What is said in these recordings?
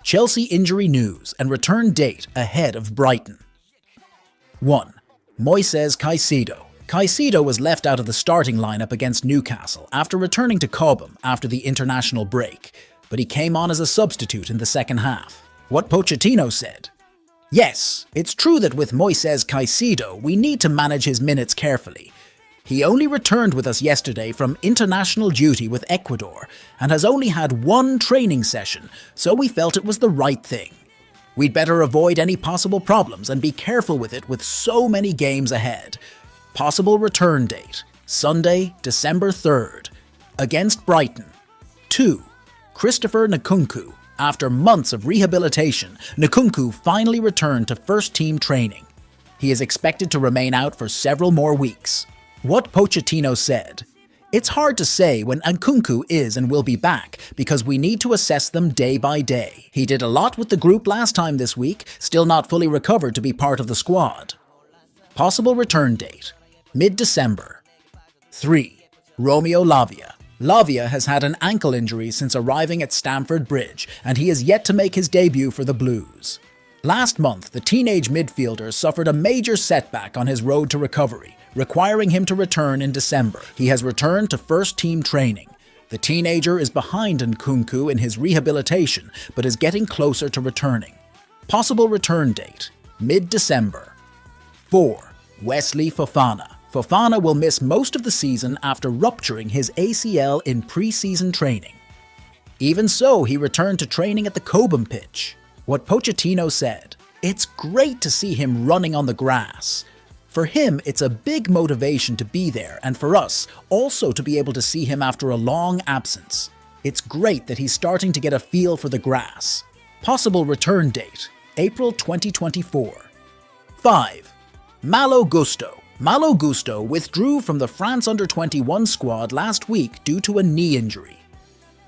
Chelsea injury news and return date ahead of Brighton. 1. Moises Caicedo. Caicedo was left out of the starting lineup against Newcastle after returning to Cobham after the international break, but he came on as a substitute in the second half. What Pochettino said: "Yes, it's true that with Moises Caicedo we need to manage his minutes carefully. He only returned with us yesterday from international duty with Ecuador and has only had one training session, so we felt it was the right thing. We'd better avoid any possible problems and be careful with it with so many games ahead. Possible return date: Sunday, December 3rd, against Brighton." 2. Christopher Nkunku. After months of rehabilitation, Nkunku finally returned to first-team training. He is expected to remain out for several more weeks. What Pochettino said: "It's hard to say when Nkunku is and will be back because we need to assess them day by day. He did a lot with the group last time this week, still not fully recovered to be part of the squad." Possible return date: mid-December. 3. Romeo Lavia. Lavia has had an ankle injury since arriving at Stamford Bridge, and he is yet to make his debut for the Blues. Last month, the teenage midfielder suffered a major setback on his road to recovery, requiring him to return in December. He has returned to first-team training. The teenager is behind Nkunku in his rehabilitation, but is getting closer to returning. Possible return date: mid-December. 4. Wesley Fofana. Fofana will miss most of the season after rupturing his ACL in pre-season training. Even so, he returned to training at the Cobham pitch. What Pochettino said: "It's great to see him running on the grass. For him, it's a big motivation to be there, and for us, also to be able to see him after a long absence. It's great that he's starting to get a feel for the grass." Possible return date: April 2024. 5. Malo Gusto. Malo Gusto withdrew from the France Under-21 squad last week due to a knee injury.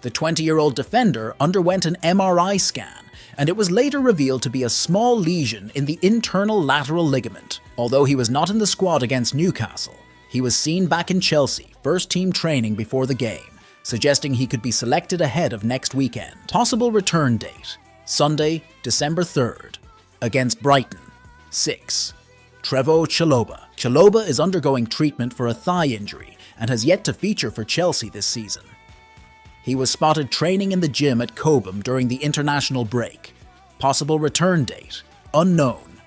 The 20-year-old defender underwent an MRI scan, and it was later revealed to be a small lesion in the internal lateral ligament. Although he was not in the squad against Newcastle, he was seen back in Chelsea first-team training before the game, suggesting he could be selected ahead of next weekend. Possible return date: Sunday, December 3rd, against Brighton. 6. Trevoh Chalobah. Chalobah is undergoing treatment for a thigh injury and has yet to feature for Chelsea this season. He was spotted training in the gym at Cobham during the international break. Possible return date: unknown.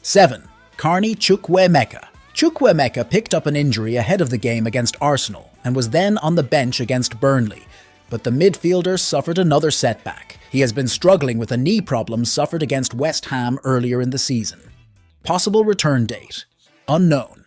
7. Carney Chukwuemeka. Chukwuemeka picked up an injury ahead of the game against Arsenal and was then on the bench against Burnley, but the midfielder suffered another setback. He has been struggling with a knee problem suffered against West Ham earlier in the season. Possible return date: unknown.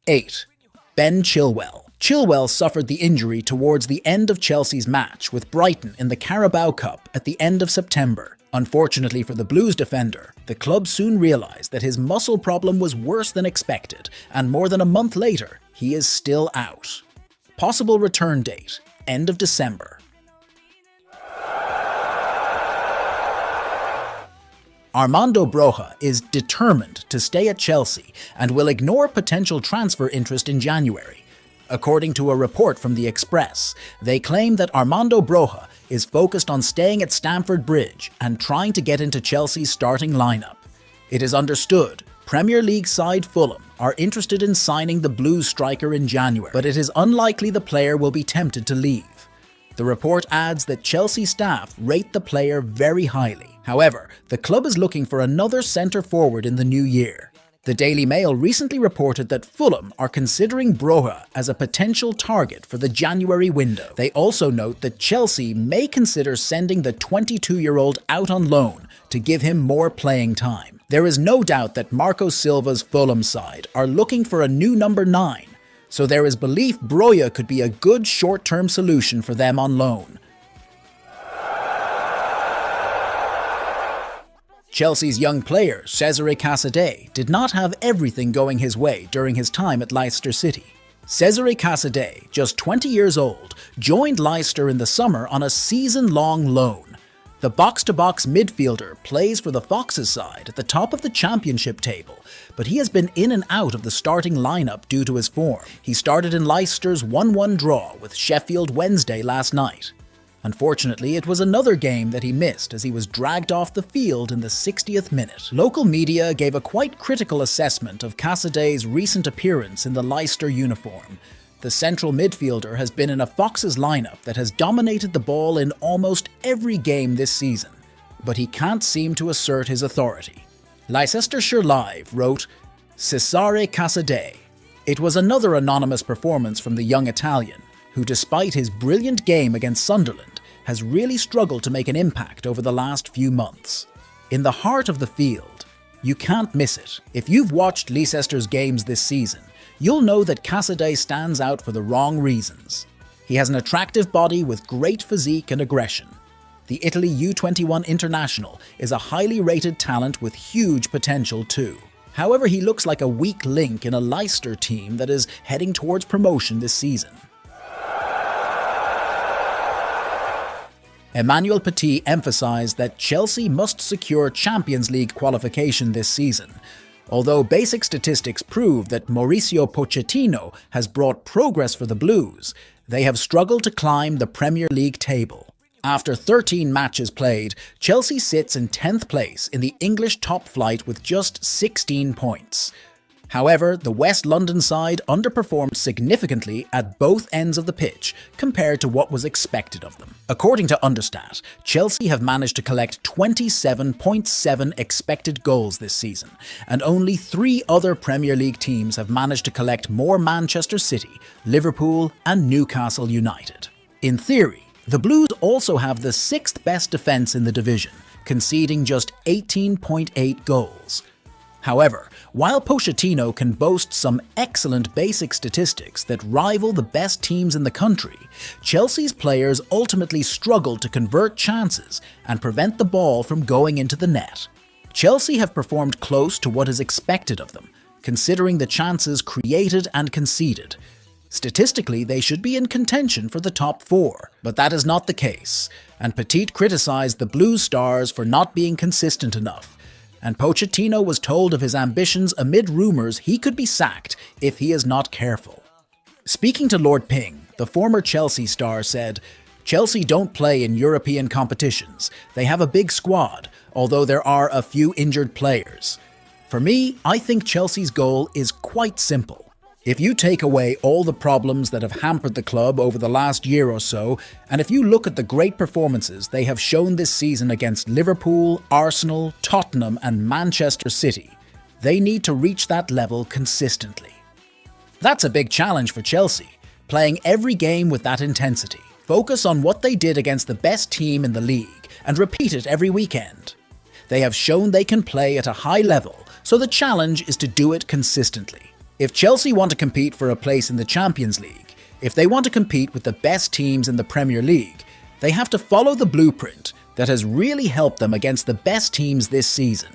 8. Ben Chilwell. Chilwell suffered the injury towards the end of Chelsea's match with Brighton in the Carabao Cup at the end of September. Unfortunately for the Blues defender, the club soon realised that his muscle problem was worse than expected, and more than a month later, he is still out. Possible return date: end of December. Armando Broja is determined to stay at Chelsea and will ignore potential transfer interest in January. According to a report from The Express, they claim that Armando Broja is focused on staying at Stamford Bridge and trying to get into Chelsea's starting lineup. It is understood Premier League side Fulham are interested in signing the Blues striker in January, but it is unlikely the player will be tempted to leave. The report adds that Chelsea staff rate the player very highly. However, the club is looking for another centre-forward in the new year. The Daily Mail recently reported that Fulham are considering Broja as a potential target for the January window. They also note that Chelsea may consider sending the 22-year-old out on loan to give him more playing time. There is no doubt that Marco Silva's Fulham side are looking for a new number 9, so there is belief Broja could be a good short-term solution for them on loan. Chelsea's young player, Cesare Casadei, did not have everything going his way during his time at Leicester City. Cesare Casadei, just 20 years old, joined Leicester in the summer on a season-long loan. The box-to-box midfielder plays for the Foxes side at the top of the championship table, but he has been in and out of the starting lineup due to his form. He started in Leicester's 1-1 draw with Sheffield Wednesday last night. Unfortunately, it was another game that he missed as he was dragged off the field in the 60th minute. Local media gave a quite critical assessment of Casadei's recent appearance in the Leicester uniform. The central midfielder has been in a Foxes lineup that has dominated the ball in almost every game this season, but he can't seem to assert his authority. Leicestershire Live wrote, Cesare Casadei. It was another anonymous performance from the young Italian, who despite his brilliant game against Sunderland, has really struggled to make an impact over the last few months. In the heart of the field, you can't miss it. If you've watched Leicester's games this season, you'll know that Casadei stands out for the wrong reasons. He has an attractive body with great physique and aggression. The Italy U21 international is a highly rated talent with huge potential too. However, he looks like a weak link in a Leicester team that is heading towards promotion this season. Emmanuel Petit emphasised that Chelsea must secure Champions League qualification this season. Although basic statistics prove that Mauricio Pochettino has brought progress for the Blues, they have struggled to climb the Premier League table. After 13 matches played, Chelsea sits in 10th place in the English top flight with just 16 points. However, the West London side underperformed significantly at both ends of the pitch compared to what was expected of them. According to Understat, Chelsea have managed to collect 27.7 expected goals this season, and only 3 other Premier League teams have managed to collect more: Manchester City, Liverpool, and Newcastle United. In theory, the Blues also have the 6th best defence in the division, conceding just 18.8 goals. However, while Pochettino can boast some excellent basic statistics that rival the best teams in the country, Chelsea's players ultimately struggle to convert chances and prevent the ball from going into the net. Chelsea have performed close to what is expected of them, considering the chances created and conceded. Statistically, they should be in contention for the top 4, but that is not the case, and Petit criticised the Blues stars for not being consistent enough. And Pochettino was told of his ambitions amid rumours he could be sacked if he is not careful. Speaking to Lord Ping, the former Chelsea star said, Chelsea don't play in European competitions. They have a big squad, although there are a few injured players. For me, I think Chelsea's goal is quite simple. If you take away all the problems that have hampered the club over the last year or so, and if you look at the great performances they have shown this season against Liverpool, Arsenal, Tottenham and Manchester City, they need to reach that level consistently. That's a big challenge for Chelsea, playing every game with that intensity. Focus on what they did against the best team in the league and repeat it every weekend. They have shown they can play at a high level, so the challenge is to do it consistently. If Chelsea want to compete for a place in the Champions League, if they want to compete with the best teams in the Premier League, they have to follow the blueprint that has really helped them against the best teams this season.